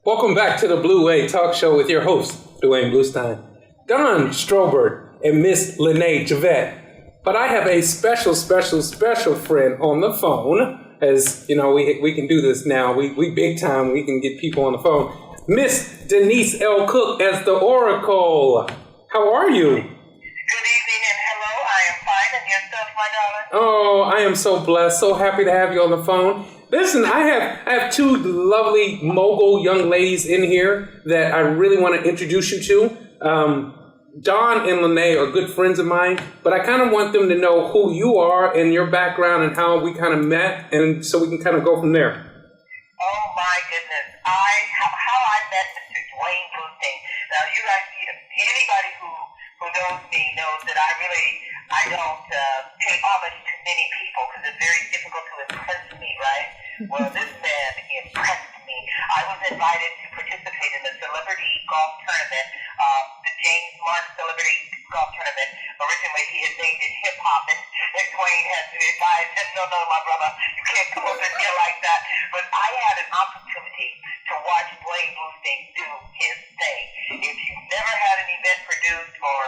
Welcome back to the Blue Wave Talk Show with your host, Duane Bluestein, Don Strobert, and Miss LaNee Javette. But I have a special friend on the phone. As you know, we can do this now. We big time. We can get people on the phone. Miss Denise L. Cook as the Oracle. How are you? Good evening and hello. I am fine, and yourself, my darling? Oh, I am so blessed. So happy to have you on the phone. Listen, I have two lovely mogul young ladies in here that I really want to introduce you to. Don and LaNee are good friends of mine, but I kind of want them to know who you are and your background and how we kind of met, and so we can kind of go from there. Oh my goodness. How I met Mr. Duane Bluestein. Now you guys, anybody who knows me knows that I don't pay homage to many people because it's very difficult to impress me, right? Well, this man impressed me. I was invited to participate in the celebrity golf tournament, the James Mark Celebrity Golf Tournament. Originally, he had named it hip hop, and Duane had to advise him, no, my brother, you can't come up in here like that. But I had an opportunity to watch Duane Bluestein do his thing. If you've never had an event produced or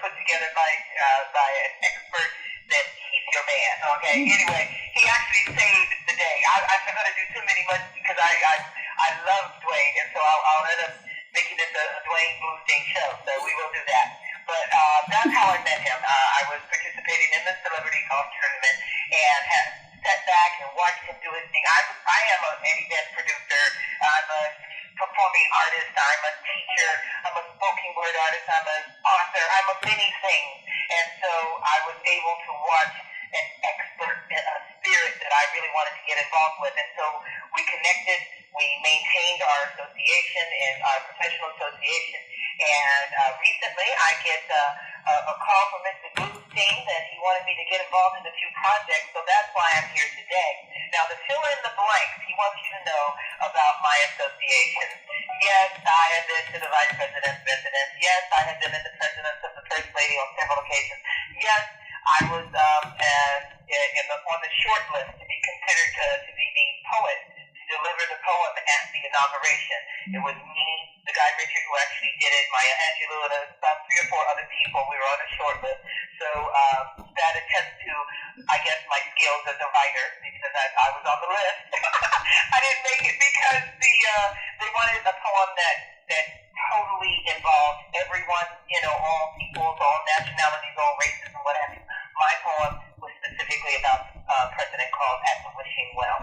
put together by an expert, then he's your man. Okay. Anyway, he actually saved the day. I'm not going to do too many much because I love Duane, and so I'll end up making this a Duane Bluestein show. So we will do that. But that's how I met him. I was participating in the celebrity golf tournament and had sat back and watched him do his thing. I am an event producer. I'm a performing artist. I'm a teacher. I'm a spoken word artist. I'm an author. I'm a many things. And so I was able to watch an expert in a spirit that I really wanted to get involved with. And so we connected. We maintained our association and our professional association. And recently I get a call from Mr. Bluestein that he wanted me to get involved in a few projects. So that's why I'm here today. Now, to fill in the blanks, he wants you to know about my association. Yes, I have been to the Vice President's residence. Yes, I have been in the presence of the First Lady on several occasions. Yes, I was on the short list to be considered to be the poet to deliver the poem at the inauguration. It was me, the guy Richard who actually did it, Maya Angelou, and about 3 or 4 other people. We were on a short list. So that attests to, I guess, my skills as a writer because I was on the list. I didn't make it because they wanted a poem that totally involved everyone, all peoples, all nationalities, all races, and what have you. My poem was specifically about President called At the Wishing Well.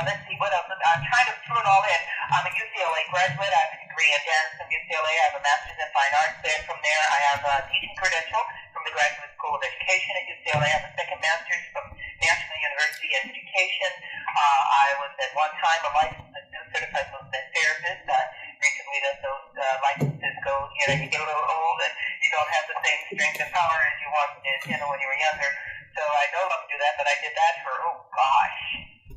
Let's see, what else? I'm trying to fill it all in. I'm a UCLA graduate. I have a degree in dance from UCLA. I have a master's in fine arts. Then from there, I have a teaching credential from the Graduate School of Education at UCLA. I have a second master's from National University of Education. I was at one time a licensed certified movement therapist. Recently, those licenses go, you get a little old and you don't have the same strength and power as you want, when you were younger. So I no longer do that, but I did that for,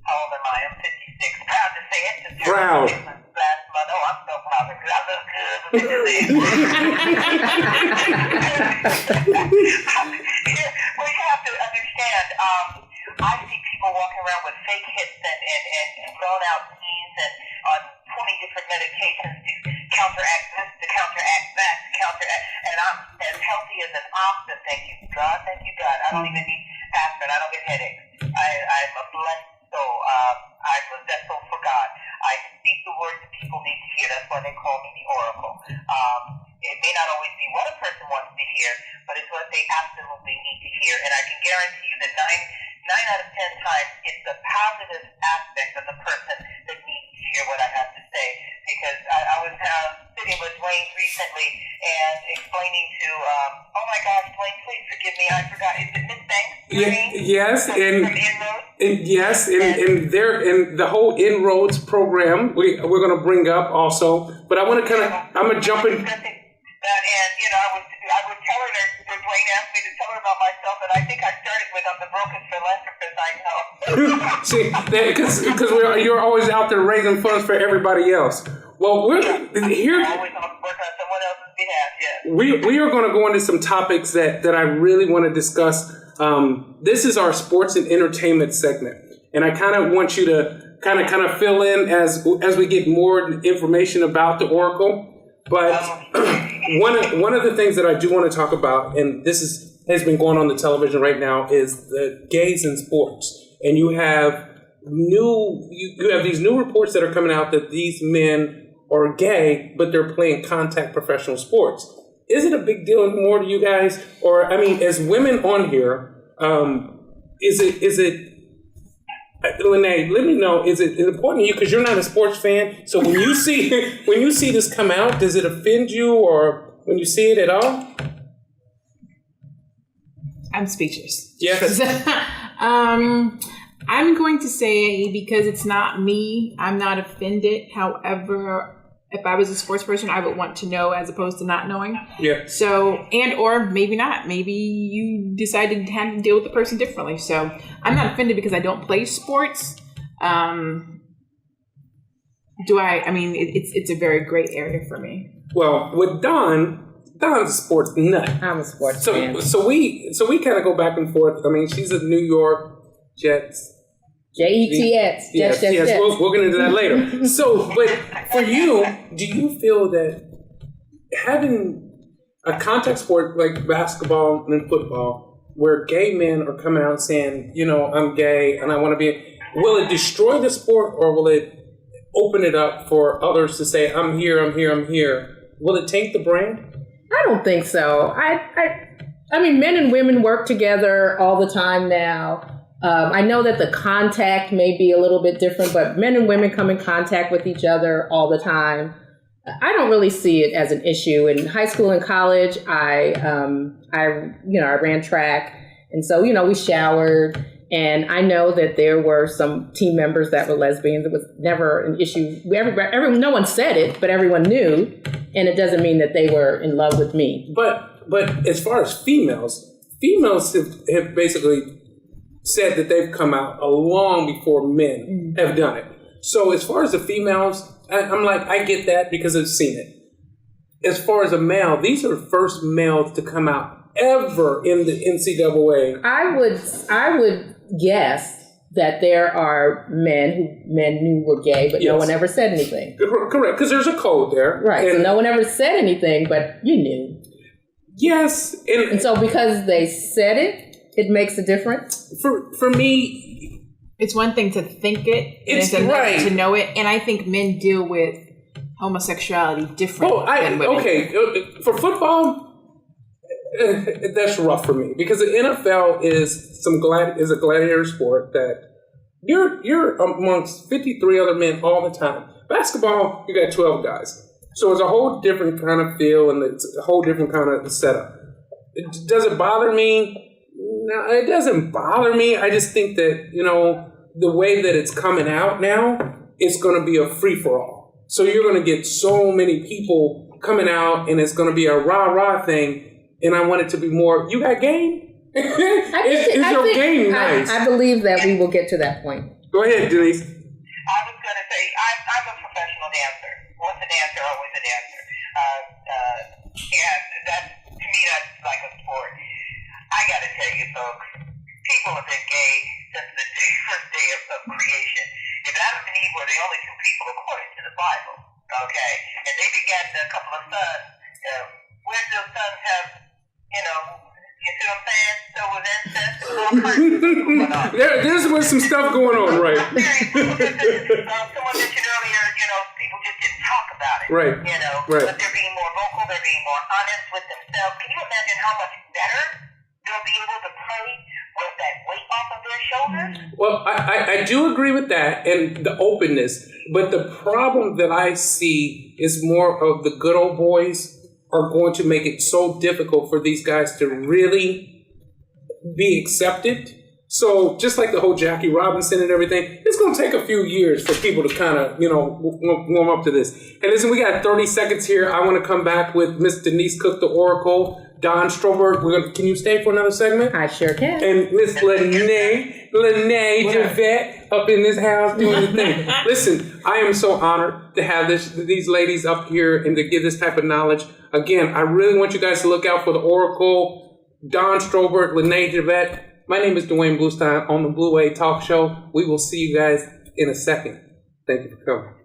how old am I? I'm 56. Proud to say it. Proud. Last month. Oh, I'm so proud because I look good with this. Well, you have to understand, I see people walking around with fake hips and blown out knees and on 20 different medications to counteract this, to counteract that, to counteract, and I'm as healthy as an ox, and thank you God. I don't even need aspirin. I don't get headaches. I'm a blessed soul. I'm a vessel for God. I speak the words that people need to hear. That's why they call me the Oracle. It may not always be what a person wants to hear, but it's what they absolutely need to hear. And I can guarantee you that 9 out of 10 times, it's the positive aspect of the person that needs to hear what I have to say. Because I was sitting with Duane recently and explaining to, oh my gosh, Duane, please forgive me, I forgot. Is it Miss Banks? Yes, and there in the whole Inroads program, we're going to bring up also. But I want to I'm going to jump in. I was telling her, Duane asked me to tell her about myself, and I think I started with I'm the broken philanthropist I know. Because you're always out there raising funds for everybody else. Well, we're here. Always on work on someone else's behalf. Yes. We are going to go into some topics that I really want to discuss. This is our sports and entertainment segment, and I kind of want you to kind of fill in as we get more information about the Oracle. But one of the things that I do want to talk about, and this has been going on the television right now, is the gays in sports. And you have these new reports that are coming out that these men are gay, but they're playing contact professional sports. Is it a big deal anymore to you guys? Or, I mean, as women on here, is it LaNee, let me know, is it important to you, because you're not a sports fan, so when you see this come out, does it offend you, or when you see it at all? I'm speechless. Yes. I'm going to say, because it's not me, I'm not offended. However, if I was a sports person, I would want to know as opposed to not knowing. Yeah. So, or maybe not. Maybe you decided to have to deal with the person differently. So I'm not offended because I don't play sports. I mean, it's a very great area for me. Well, with Don's a sports nut. I'm a sports fan. So we kind of go back and forth. I mean, she's a New York Jets. Jets. Yes. We'll get into that later. So, but for you, do you feel that having a contact sport like basketball and football, where gay men are coming out saying, you know, I'm gay and I want to be, will it destroy the sport, or will it open it up for others to say, I'm here? Will it taint the brand? I don't think so. I mean, men and women work together all the time now. I know that the contact may be a little bit different, but men and women come in contact with each other all the time. I don't really see it as an issue. In high school and college, I ran track, and so we showered, and I know that there were some team members that were lesbians. It was never an issue. No one said it, but everyone knew, and it doesn't mean that they were in love with me. But as far as females have basically said that they've come out long before men have done it. So as far as the females, I'm like, I get that because I've seen it. As far as a male, these are the first males to come out ever in the NCAA. I would guess that there are men knew were gay, but no one ever said anything. Correct, because there's a code there. Right, so no one ever said anything, but you knew. Yes. And so because they said it makes a difference? For me, it's one thing to think it, and it's another to know it. And I think men deal with homosexuality differently than women. Okay, for football, that's rough for me, because the NFL is a gladiator sport that you're amongst 53 other men all the time. Basketball, you got 12 guys, so it's a whole different kind of feel, and it's a whole different kind of setup. Does it bother me? No, it doesn't bother me. I just think that, the way that it's coming out now, it's going to be a free-for-all. So you're going to get so many people coming out, and it's going to be a rah-rah thing, and I want it to be more, you got game? Is your game nice? I believe that we will get to that point. Go ahead, Denise. I was going to say, I'm a professional dancer. Once a dancer, always a dancer. And to me, that's like a sport. I gotta tell you, folks, people have been gay since the first day of creation. If Adam and Eve were the only two people according to the Bible, okay, and they begat a couple of sons, where do those sons have, you see what I'm saying? So with incest, there's some stuff going on, right? Someone mentioned earlier, people just didn't talk about it. Right. Right. But they're being more vocal, they're being more honest with themselves. Can you imagine how much better they'll be able to play with that weight off of their shoulders? Well, I do agree with that and the openness, but the problem that I see is more of the good old boys are going to make it so difficult for these guys to really be accepted. So just like the whole Jackie Robinson and everything, it's going to take a few years for people to kind of, warm up to this. And listen, we got 30 seconds here. I want to come back with Miss Denise Cook, the Oracle, Don Strobert. Can you stay for another segment? I sure can. And Miss LaNee Javette up in this house doing the thing. Listen, I am so honored to have these ladies up here and to give this type of knowledge. Again, I really want you guys to look out for the Oracle, Don Strobert, LaNee Javette. My name is Duane Bluestein on the Blue Wave Talk Show. We will see you guys in a second. Thank you for coming.